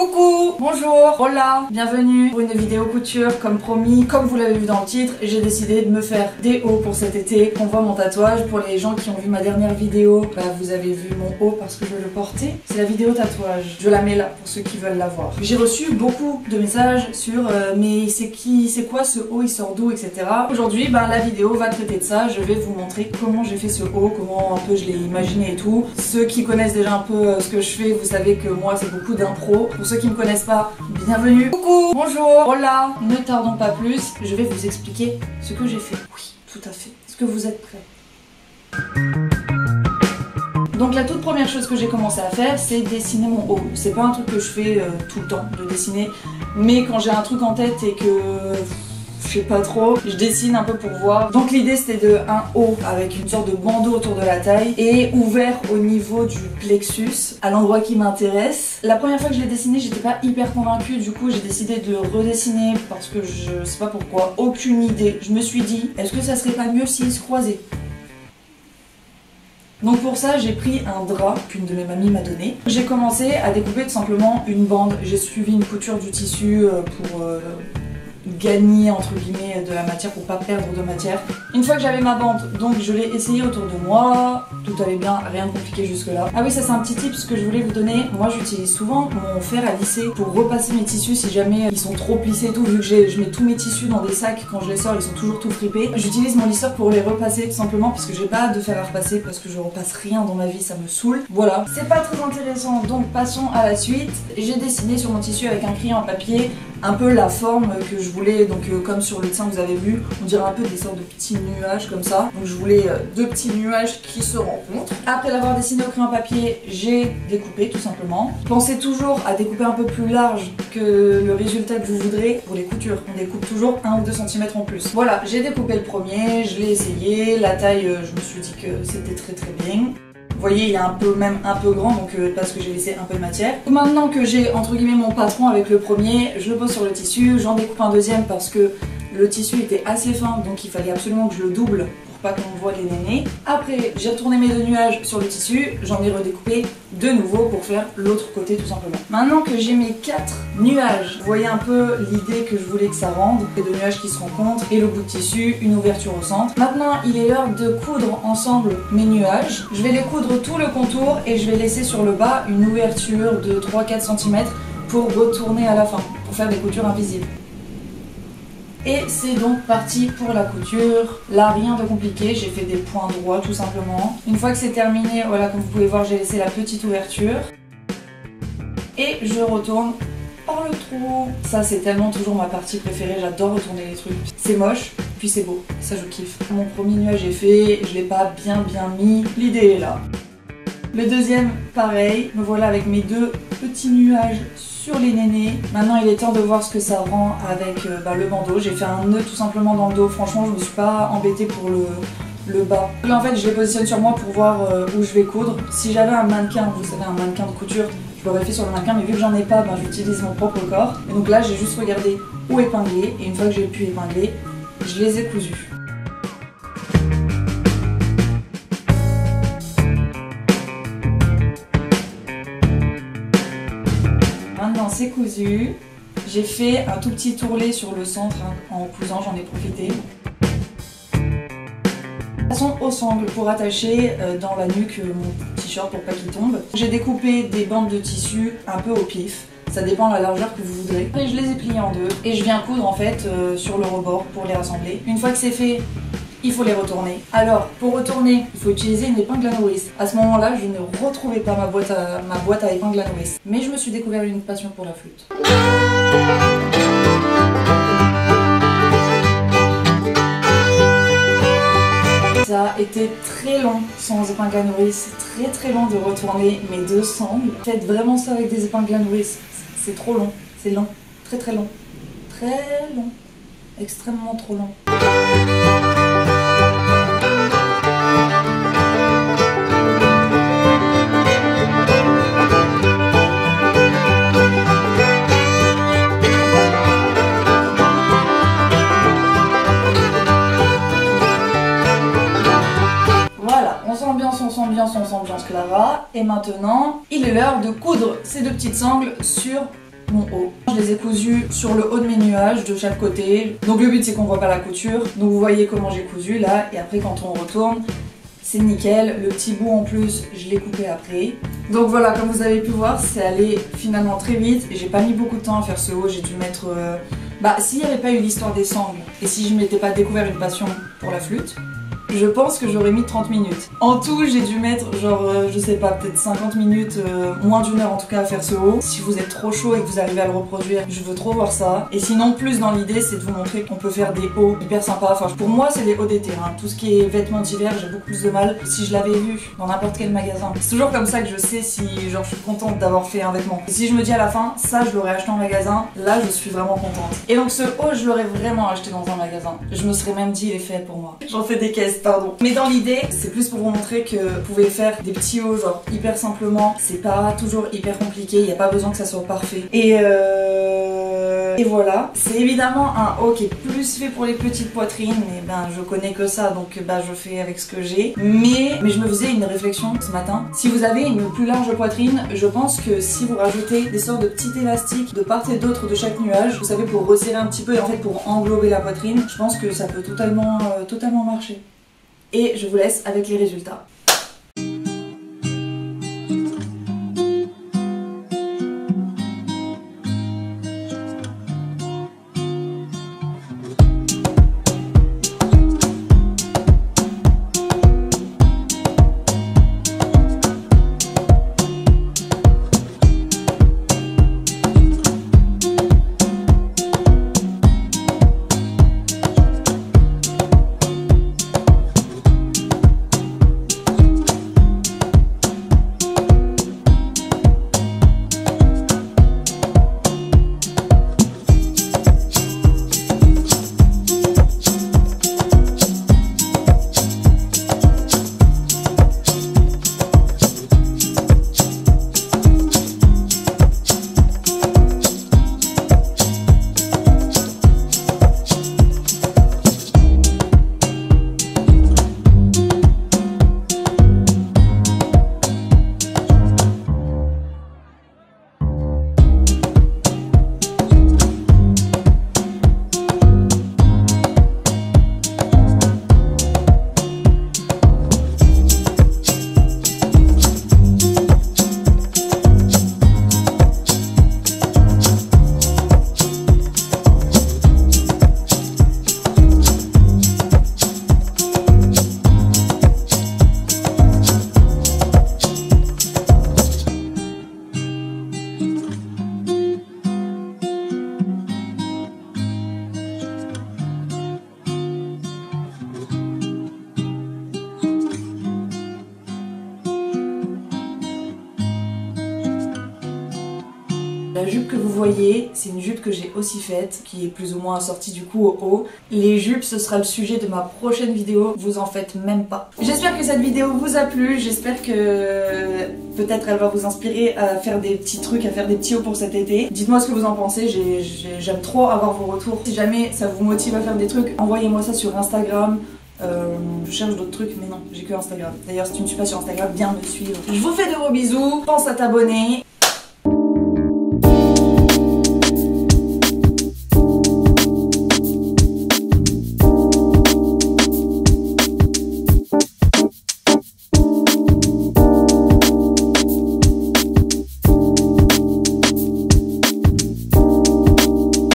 Coucou, bonjour, hola, bienvenue pour une vidéo couture comme promis. Comme vous l'avez vu dans le titre, j'ai décidé de me faire des hauts pour cet été. On voit mon tatouage. Pour les gens qui ont vu ma dernière vidéo, vous avez vu mon haut parce que je le portais. C'est la vidéo tatouage. Je la mets là pour ceux qui veulent la voir. J'ai reçu beaucoup de messages sur mais c'est quoi ce haut, il sort d'où, etc. Aujourd'hui, la vidéo va traiter de ça. Je vais vous montrer comment j'ai fait ce haut, comment un peu je l'ai imaginé et tout. Ceux qui connaissent déjà un peu ce que je fais, vous savez que moi c'est beaucoup d'impro. Pour ceux qui me connaissent pas, bienvenue. Coucou, bonjour, hola. Ne tardons pas plus, je vais vous expliquer ce que j'ai fait. Oui, tout à fait. Est-ce que vous êtes prêts? Donc la toute première chose que j'ai commencé à faire, c'est dessiner mon haut. C'est pas un truc que je fais tout le temps, de dessiner. Mais quand j'ai un truc en tête et que je sais pas trop, je dessine un peu pour voir. Donc l'idée c'était de un haut avec une sorte de bandeau autour de la taille et ouvert au niveau du plexus, à l'endroit qui m'intéresse. La première fois que je l'ai dessiné, j'étais pas hyper convaincue, du coup j'ai décidé de redessiner parce que je sais pas pourquoi, aucune idée. Je me suis dit, est-ce que ça serait pas mieux s'ils se croisaient? Donc pour ça, j'ai pris un drap qu'une de mes mamies m'a donné. J'ai commencé à découper tout simplement une bande. J'ai suivi une couture du tissu pour gagner entre guillemets de la matière, pour pas perdre de matière. Une fois que j'avais ma bande, donc je l'ai essayé autour de moi, tout allait bien, rien de compliqué jusque là. Ah oui, ça c'est un petit tip que je voulais vous donner. Moi j'utilise souvent mon fer à lisser pour repasser mes tissus si jamais ils sont trop plissés et tout, vu que je mets tous mes tissus dans des sacs, quand je les sors ils sont toujours tout fripés. J'utilise mon lisseur pour les repasser tout simplement parce que j'ai pas de fer à repasser, parce que je repasse rien dans ma vie, ça me saoule. Voilà, c'est pas très intéressant, donc passons à la suite. J'ai dessiné sur mon tissu avec un crayon à papier un peu la forme que je voulais, donc comme sur le dessin vous avez vu, on dirait un peu des sortes de petits nuages comme ça. Donc je voulais deux petits nuages qui se rencontrent. Après l'avoir dessiné au crayon à papier, j'ai découpé tout simplement. Pensez toujours à découper un peu plus large que le résultat que vous voudrez pour les coutures. On découpe toujours 1 ou 2 cm en plus. Voilà, j'ai découpé le premier, je l'ai essayé, la taille je me suis dit que c'était très bien. Vous voyez, il est même un peu grand, donc parce que j'ai laissé un peu de matière. Maintenant que j'ai entre guillemets mon patron avec le premier, je le pose sur le tissu, j'en découpe un deuxième parce que le tissu était assez fin, donc il fallait absolument que je le double pour pas qu'on voit les nénés. Après, j'ai retourné mes deux nuages sur le tissu, j'en ai redécoupé de nouveau pour faire l'autre côté tout simplement. Maintenant que j'ai mes 4 nuages, vous voyez un peu l'idée que je voulais que ça rende, les deux nuages qui se rencontrent et le bout de tissu, une ouverture au centre. Maintenant, il est l'heure de coudre ensemble mes nuages. Je vais les coudre tout le contour et je vais laisser sur le bas une ouverture de 3-4 cm pour retourner à la fin, pour faire des coutures invisibles. Et c'est donc parti pour la couture. Là, rien de compliqué, j'ai fait des points droits tout simplement. Une fois que c'est terminé, voilà, comme vous pouvez voir, j'ai laissé la petite ouverture. Et je retourne par le trou. Ça, c'est tellement toujours ma partie préférée, j'adore retourner les trucs. C'est moche, puis c'est beau, ça je kiffe. Mon premier nuage est fait, je l'ai pas bien mis, l'idée est là. Le deuxième, pareil, me voilà avec mes deux petits nuages sur les nénés. Maintenant il est temps de voir ce que ça rend avec le bandeau. J'ai fait un nœud tout simplement dans le dos, franchement je me suis pas embêtée pour le bas. Là en fait je les positionne sur moi pour voir où je vais coudre. Si j'avais un mannequin, vous savez un mannequin de couture, je l'aurais fait sur le mannequin, mais vu que j'en ai pas, j'utilise mon propre corps. Et donc là j'ai juste regardé où épingler, et une fois que j'ai pu épingler, je les ai cousus. Maintenant c'est cousu, j'ai fait un tout petit tourlet sur le centre en cousant, j'en ai profité. Passons aux sangles pour attacher dans la nuque mon t-shirt pour pas qu'il tombe. J'ai découpé des bandes de tissu un peu au pif, ça dépend de la largeur que vous voudrez. Après je les ai pliées en deux et je viens coudre en fait sur le rebord pour les rassembler. Une fois que c'est fait, il faut les retourner. Alors, pour retourner, il faut utiliser une épingle à nourrice. À ce moment-là, je ne retrouvais pas ma boîte à épingle à nourrice. Mais je me suis découvert une passion pour la flûte. Ça a été très long sans épingle à nourrice. Très long de retourner mes deux sangles. Faites vraiment ça avec des épingles à nourrice. C'est trop long. C'est long. Très long. Très long. Extrêmement trop long. on s'ambiance Clara. Et maintenant, il est l'heure de coudre ces deux petites sangles sur mon haut. Je les ai cousus sur le haut de mes nuages de chaque côté. Donc le but c'est qu'on voit pas la couture. Donc vous voyez comment j'ai cousu là et après quand on retourne, c'est nickel. Le petit bout en plus, je l'ai coupé après. Donc voilà, comme vous avez pu voir, c'est allé finalement très vite. J'ai pas mis beaucoup de temps à faire ce haut, j'ai dû mettre... s'il n'y avait pas eu l'histoire des sangles et si je m'étais pas découvert une passion pour la flûte, je pense que j'aurais mis 30 minutes. En tout, j'ai dû mettre genre, je sais pas, peut-être 50 minutes, moins d'1 heure en tout cas à faire ce haut. Si vous êtes trop chaud et que vous arrivez à le reproduire, je veux trop voir ça. Et sinon, plus dans l'idée, c'est de vous montrer qu'on peut faire des hauts hyper sympas. Enfin, pour moi, c'est des hauts d'été. Hein. Tout ce qui est vêtements d'hiver, j'ai beaucoup plus de mal. Si je l'avais vu dans n'importe quel magasin, c'est toujours comme ça que je sais si genre je suis contente d'avoir fait un vêtement. Et si je me dis à la fin, ça je l'aurais acheté en magasin, là je suis vraiment contente. Et donc ce haut, je l'aurais vraiment acheté dans un magasin. Je me serais même dit, il est fait pour moi. J'en fais des caisses, pardon. Mais dans l'idée, c'est plus pour vous montrer que vous pouvez faire des petits hauts genre hyper simplement. C'est pas toujours hyper compliqué, il n'y a pas besoin que ça soit parfait. Et voilà. C'est évidemment un haut qui est plus fait pour les petites poitrines, mais ben je connais que ça, donc je fais avec ce que j'ai. Mais je me faisais une réflexion ce matin. Si vous avez une plus large poitrine, je pense que si vous rajoutez des sortes de petits élastiques de part et d'autre de chaque nuage, vous savez, pour resserrer un petit peu et en fait pour englober la poitrine, je pense que ça peut totalement marcher. Et je vous laisse avec les résultats. La jupe que vous voyez, c'est une jupe que j'ai aussi faite, qui est plus ou moins assortie du coup au haut. Les jupes, ce sera le sujet de ma prochaine vidéo, vous en faites même pas. J'espère que cette vidéo vous a plu, j'espère que peut-être elle va vous inspirer à faire des petits trucs, à faire des petits hauts pour cet été. Dites-moi ce que vous en pensez, j'aime trop avoir vos retours. Si jamais ça vous motive à faire des trucs, envoyez-moi ça sur Instagram. Je cherche d'autres trucs mais non, j'ai que Instagram. D'ailleurs si tu ne suis pas sur Instagram, viens me suivre. Je vous fais de gros bisous, pense à t'abonner